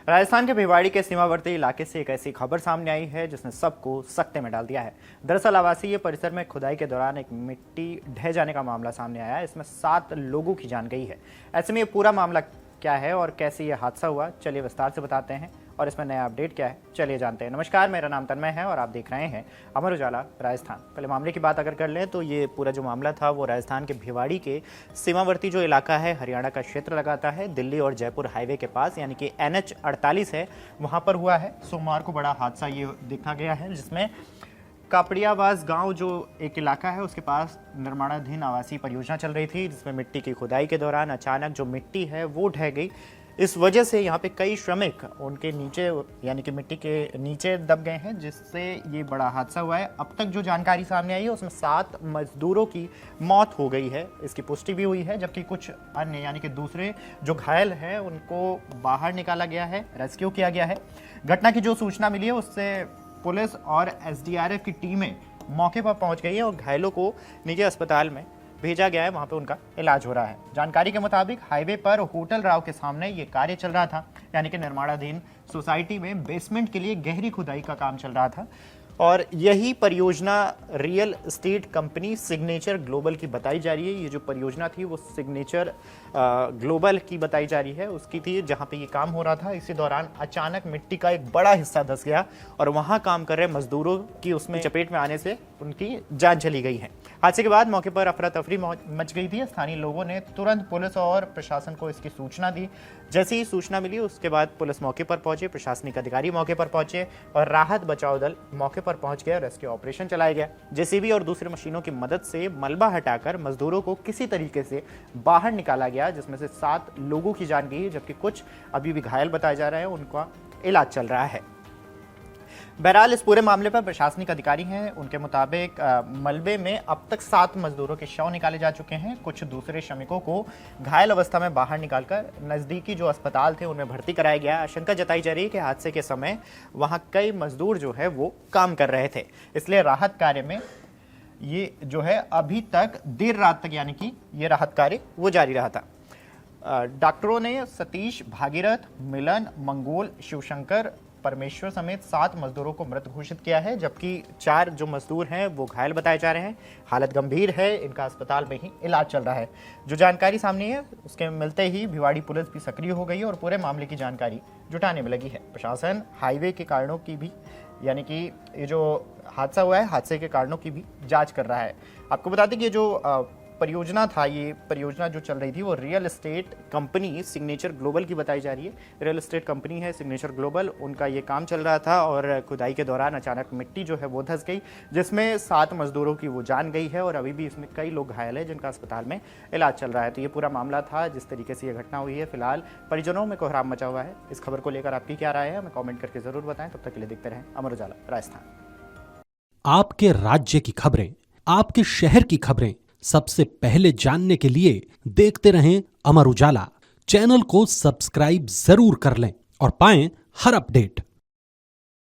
राजस्थान के भिवाड़ी के सीमावर्ती इलाके से एक ऐसी खबर सामने आई है जिसने सबको सकते में डाल दिया है। दरअसल आवासीय परिसर में खुदाई के दौरान एक मिट्टी ढह जाने का मामला सामने आया है। इसमें 7 लोगों की जान गई है। ऐसे में ये पूरा मामला क्या है और कैसे ये हादसा हुआ, चलिए विस्तार से बताते हैं और इसमें नया अपडेट क्या है, चलिए जानते हैं। नमस्कार, मेरा नाम तन्मय है और आप देख रहे हैं अमर उजाला राजस्थान। पहले मामले की बात अगर कर लें तो ये पूरा जो मामला था वो राजस्थान के भिवाड़ी के सीमावर्ती जो इलाका है, हरियाणा का क्षेत्र लगाता है, दिल्ली और जयपुर हाईवे के पास, यानी कि NH 48 है, वहाँ पर हुआ है। सोमवार को बड़ा हादसा ये देखा गया है जिसमें कापड़ियावास गांव जो एक इलाका है उसके पास निर्माणाधीन आवासीय परियोजना चल रही थी, जिसमें मिट्टी की खुदाई के दौरान अचानक जो मिट्टी है वो ढह गई। इस वजह से यहाँ पे कई श्रमिक उनके नीचे यानी कि मिट्टी के नीचे दब गए हैं, जिससे ये बड़ा हादसा हुआ है। अब तक जो जानकारी सामने आई है उसमें 7 मजदूरों की मौत हो गई है, इसकी पुष्टि भी हुई है, जबकि कुछ अन्य यानी कि दूसरे जो घायल हैं उनको बाहर निकाला गया है, रेस्क्यू किया गया है। घटना की जो सूचना मिली है उससे पुलिस और SDRF की टीमें मौके पर पहुंच गई है और घायलों को निजी अस्पताल में भेजा गया है, वहां पे उनका इलाज हो रहा है। जानकारी के मुताबिक हाईवे पर होटल राव के सामने ये कार्य चल रहा था, यानी कि निर्माणाधीन सोसाइटी में बेसमेंट के लिए गहरी खुदाई का काम चल रहा था और यही परियोजना real estate company signature global की बताई जा रही है। ये जो परियोजना थी वो सिग्नेचर ग्लोबल की बताई जा रही है, उसकी थी जहां पे ये काम हो रहा था। इसी दौरान अचानक मिट्टी का एक बड़ा हिस्सा धंस गया और वहां काम कर रहे मजदूरों की उसमें चपेट में आने से उनकी जान चली गई है। हादसे के बाद मौके पर अफरा तफरी मच गई थी। स्थानीय लोगों ने तुरंत पुलिस और प्रशासन को इसकी सूचना दी। जैसे ही सूचना मिली उसके बाद पुलिस मौके पर पहुंचे, प्रशासनिक अधिकारी मौके पर पहुंचे और राहत बचाव दल मौके पर पहुंच गया। रेस्क्यू ऑपरेशन चलाया गया। JCB और दूसरी मशीनों की मदद से मलबा हटाकर मजदूरों को किसी तरीके से बाहर निकाला गया, जिसमें से 7 लोगों की जान गई, जबकि कुछ अभी भी घायल बताए जा रहे हैं, उनका इलाज चल रहा है। बहरहाल इस पूरे मामले पर प्रशासनिक अधिकारी हैं, उनके मुताबिक मलबे में अब तक 7 मजदूरों के शव निकाले जा चुके हैं। कुछ दूसरे श्रमिकों को घायल अवस्था में बाहर निकालकर नज़दीकी जो अस्पताल थे उनमें भर्ती कराया गया। आशंका जताई जा रही है कि हादसे के समय वहां कई मजदूर जो है वो काम कर रहे थे, इसलिए राहत कार्य में ये जो है अभी तक देर रात तक यानी कि ये राहत कार्य वो जारी रहा था। डॉक्टरों ने सतीश, भागीरथ, मिलन, मंगोल, शिवशंकर, परमेश्वर समेत 7 मजदूरों को मृत घोषित किया है, जबकि 4 जो मजदूर हैं वो घायल बताए जा रहे हैं। हालत गंभीर है, इनका अस्पताल में ही इलाज चल रहा है। जो जानकारी सामने है उसके मिलते ही भिवाड़ी पुलिस भी सक्रिय हो गई और पूरे मामले की जानकारी जुटाने में लगी है। प्रशासन हाईवे के कारणों की भी यानी कि ये जो हादसा हुआ है, हादसे के कारणों की भी जाँच कर रहा है। आपको बता दें कि ये जो परियोजना था, ये परियोजना जो चल रही थी वो real estate company signature global की बताई जा रही है। रियल एस्टेट कंपनी है सिग्नेचर ग्लोबल, उनका ये काम चल रहा था और खुदाई के दौरान अचानक मिट्टी जो है वो धंस गई, जिसमें 7 मजदूरों की वो जान गई है और अभी भी इसमें कई लोग घायल हैं जिनका अस्पताल में इलाज चल रहा है। तो ये पूरा मामला था, जिस तरीके से ये घटना हुई है। फिलहाल परिजनों में कोहराम मचा हुआ है। इस खबर को लेकर आपकी क्या राय है हमें कॉमेंट करके जरूर बताएं। तब तक के लिए देखते रहें अमर उजाला राजस्थान। आपके राज्य की खबरें, आपके शहर की खबरें सबसे पहले जानने के लिए देखते रहें अमर उजाला। चैनल को सब्सक्राइब जरूर कर लें और पाएं हर अपडेट।